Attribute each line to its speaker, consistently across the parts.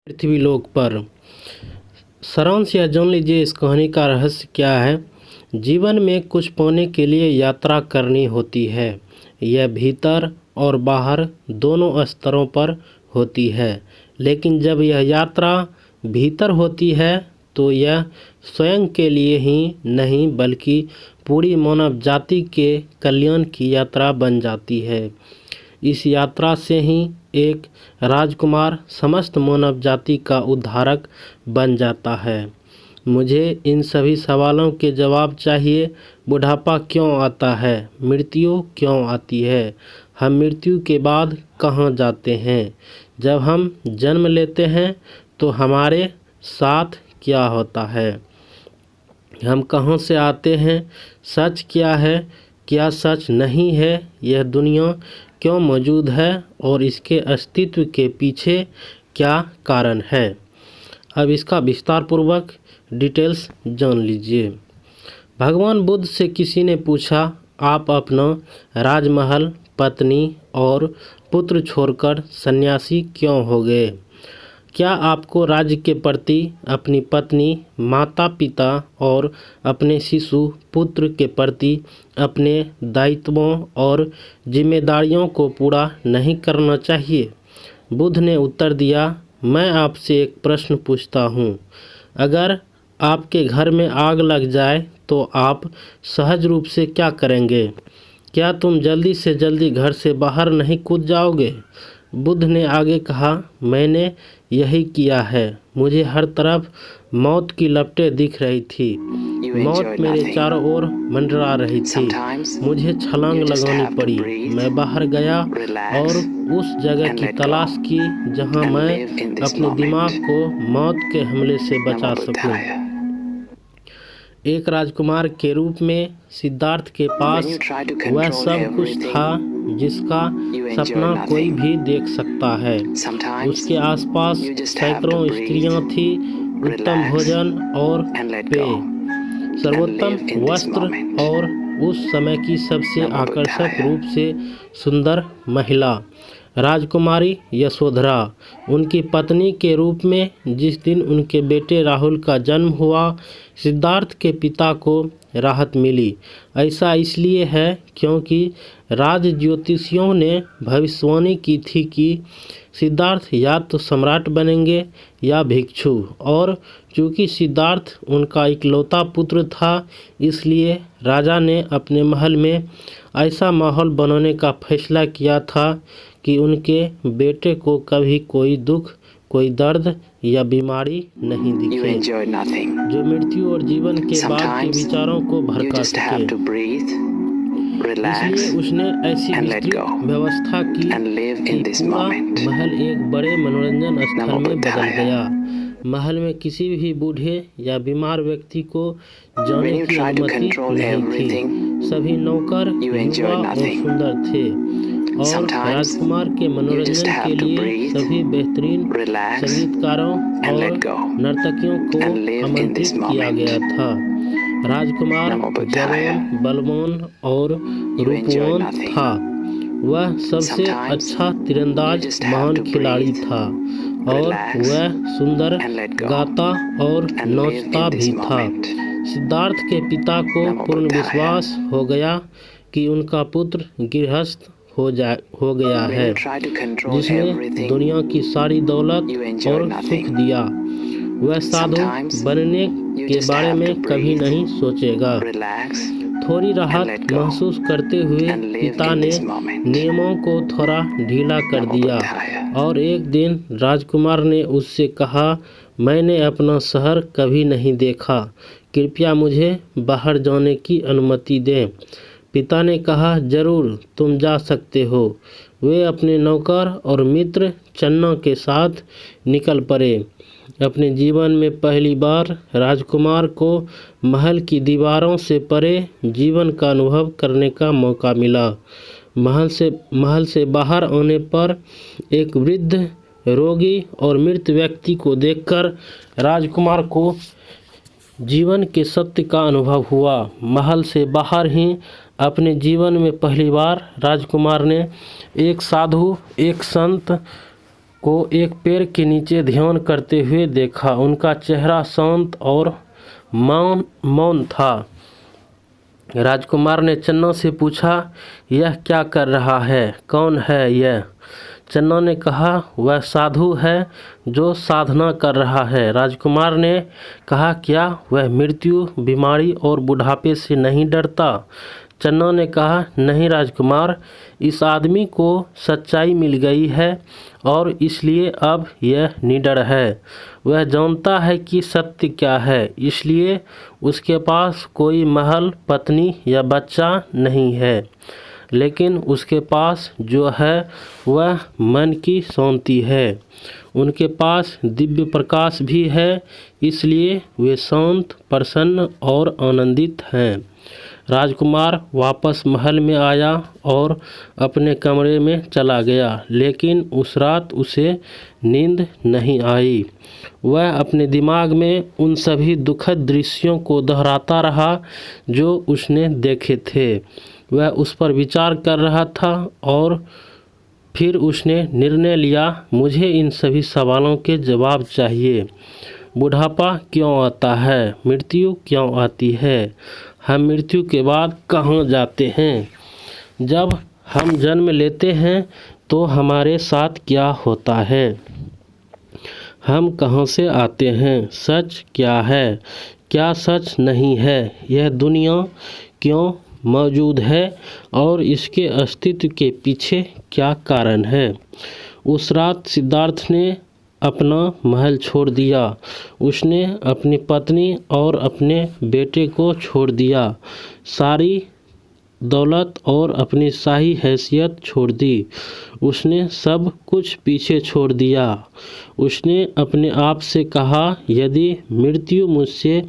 Speaker 1: पृथ्वीलोक पर। सारांश यह जान लीजिए इस कहानी का रहस्य क्या है। जीवन में कुछ पाने के लिए यात्रा करनी होती है। यह भीतर और बाहर दोनों स्तरों पर होती है। लेकिन जब यह यात्रा भीतर होती है तो यह स्वयं के लिए ही नहीं बल्कि पूरी मानव जाति के कल्याण की यात्रा बन जाती है। इस यात्रा से ही एक राजकुमार समस्त मानव जाति का उद्धारक बन जाता है। मुझे इन सभी सवालों के जवाब चाहिए। बुढ़ापा क्यों आता है? मृत्यु क्यों आती है? हम मृत्यु के बाद कहाँ जाते हैं? जब हम जन्म लेते हैं तो हमारे साथ क्या होता है? हम कहाँ से आते हैं? सच क्या है? क्या सच नहीं है? यह दुनिया क्यों मौजूद है और इसके अस्तित्व के पीछे क्या कारण है? अब इसका विस्तार पूर्वक डिटेल्स जान लीजिए। भगवान बुद्ध से किसी ने पूछा, आप अपना राजमहल, पत्नी और पुत्र छोड़कर सन्यासी क्यों हो गए? क्या आपको राज्य के प्रति अपनी पत्नी, माता पिता और अपने शिशु पुत्र के प्रति अपने दायित्वों और जिम्मेदारियों को पूरा नहीं करना चाहिए? बुद्ध ने उत्तर दिया, मैं आपसे एक प्रश्न पूछता हूँ। अगर आपके घर में आग लग जाए तो आप सहज रूप से क्या करेंगे? क्या तुम जल्दी से जल्दी घर से बाहर नहीं कूद जाओगे? बुद्ध ने आगे कहा, मैंने यही किया है। मुझे हर तरफ मौत की लपटें दिख रही थी। मौत मेरे चारों ओर मंडरा रही थी। मुझे छलांग लगानी पड़ी। मैं बाहर गया और उस जगह की तलाश की जहां मैं अपने दिमाग को मौत के हमले से बचा सकूं। एक राजकुमार के रूप में सिद्धार्थ के पास वह सब कुछ था जिसका सपना कोई भी देख सकता है। उसके आसपास सैकड़ों स्त्रियां थी, उत्तम भोजन और पेय, सर्वोत्तम वस्त्र और उस समय की सबसे आकर्षक रूप से सुंदर महिला राजकुमारी यशोधरा उनकी पत्नी के रूप में। जिस दिन उनके बेटे राहुल का जन्म हुआ, सिद्धार्थ के पिता को राहत मिली। ऐसा इसलिए है क्योंकि राज ज्योतिषियों ने भविष्यवाणी की थी कि सिद्धार्थ या तो सम्राट बनेंगे या भिक्षु, और चूंकि सिद्धार्थ उनका इकलौता पुत्र था, इसलिए राजा ने अपने महल में ऐसा माहौल बनाने का फैसला किया था कि उनके बेटे को कभी कोई दुख, कोई दर्द या बीमारी नहीं दिखे जो मृत्यु और जीवन के बाद के विचारों को भड़का सके। इसलिए उसने ऐसी विस्तृत व्यवस्था की कि पूरा महल एक बड़े मनोरंजन स्थल में बदल गया। महल में किसी भी बूढ़े या बीमार व्यक्ति को जाने की अनुमति नहीं थी। सभी नौकर युवा और सुंदर थे और राजकुमार के मनोरंजन के लिए सभी बेहतरीन संगीतकारों और नर्तकियों को आमंत्रित किया गया था। राजकुमार जवान, बलवान और रूपवान था। वह सबसे अच्छा तीरंदाज, महान खिलाड़ी था और वह सुंदर गाता और नाचता भी था। सिद्धार्थ के पिता को पूर्ण विश्वास हो गया कि उनका पुत्र गृहस्थ हो गया है जिसने दुनिया की सारी दौलत और सुख दिया। वह साधु बनने के बारे में कभी नहीं सोचेगा। थोड़ी राहत महसूस करते हुए पिता ने नियमों को थोड़ा ढीला कर दिया और एक दिन राजकुमार ने उससे कहा, मैंने अपना शहर कभी नहीं देखा, कृपया मुझे बाहर जाने की अनुमति दें। पिता ने कहा, जरूर तुम जा सकते हो। वे अपने नौकर और मित्र चन्ना के साथ निकल पड़े। अपने जीवन में पहली बार राजकुमार को महल की दीवारों से परे जीवन का अनुभव करने का मौका मिला। महल से बाहर आने पर एक वृद्ध, रोगी और मृत व्यक्ति को देखकर राजकुमार को जीवन के सत्य का अनुभव हुआ। महल से बाहर ही अपने जीवन में पहली बार राजकुमार ने एक साधु, एक संत को एक पेड़ के नीचे ध्यान करते हुए देखा। उनका चेहरा शांत और मौन था। राजकुमार ने चन्ना से पूछा, यह क्या कर रहा है? कौन है यह? चन्ना ने कहा, वह साधु है जो साधना कर रहा है। राजकुमार ने कहा, क्या वह मृत्यु, बीमारी और बुढ़ापे से नहीं डरता? चन्ना ने कहा, नहीं राजकुमार, इस आदमी को सच्चाई मिल गई है और इसलिए अब यह निडर है। वह जानता है कि सत्य क्या है, इसलिए उसके पास कोई महल, पत्नी या बच्चा नहीं है, लेकिन उसके पास जो है वह मन की शांति है। उनके पास दिव्य प्रकाश भी है, इसलिए वे शांत, प्रसन्न और आनंदित हैं। राजकुमार वापस महल में आया और अपने कमरे में चला गया, लेकिन उस रात उसे नींद नहीं आई। वह अपने दिमाग में उन सभी दुखद दृश्यों को दोहराता रहा जो उसने देखे थे। वह उस पर विचार कर रहा था और फिर उसने निर्णय लिया, मुझे इन सभी सवालों के जवाब चाहिए। बुढ़ापा क्यों आता है? मृत्यु क्यों आती है? हम मृत्यु के बाद कहाँ जाते हैं? जब हम जन्म लेते हैं तो हमारे साथ क्या होता है? हम कहाँ से आते हैं? सच क्या है? क्या सच नहीं है? यह दुनिया क्यों मौजूद है और इसके अस्तित्व के पीछे क्या कारण है? उस रात सिद्धार्थ ने अपना महल छोड़ दिया। उसने अपनी पत्नी और अपने बेटे को छोड़ दिया, सारी दौलत और अपनी शाही हैसियत छोड़ दी। उसने सब कुछ पीछे छोड़ दिया। उसने अपने आप से कहा, यदि मृत्यु मुझसे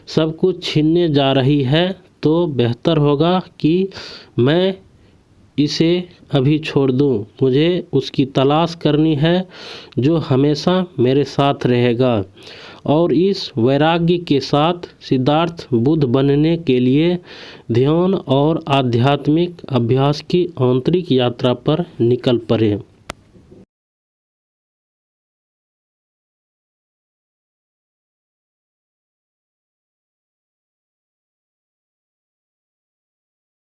Speaker 1: सब कुछ छीनने जा रही है तो बेहतर होगा कि मैं इसे अभी छोड़ दूं। मुझे उसकी तलाश करनी है जो हमेशा मेरे साथ रहेगा। और इस वैराग्य के साथ सिद्धार्थ बुद्ध बनने के लिए ध्यान और आध्यात्मिक अभ्यास की आंतरिक यात्रा पर निकल पड़े।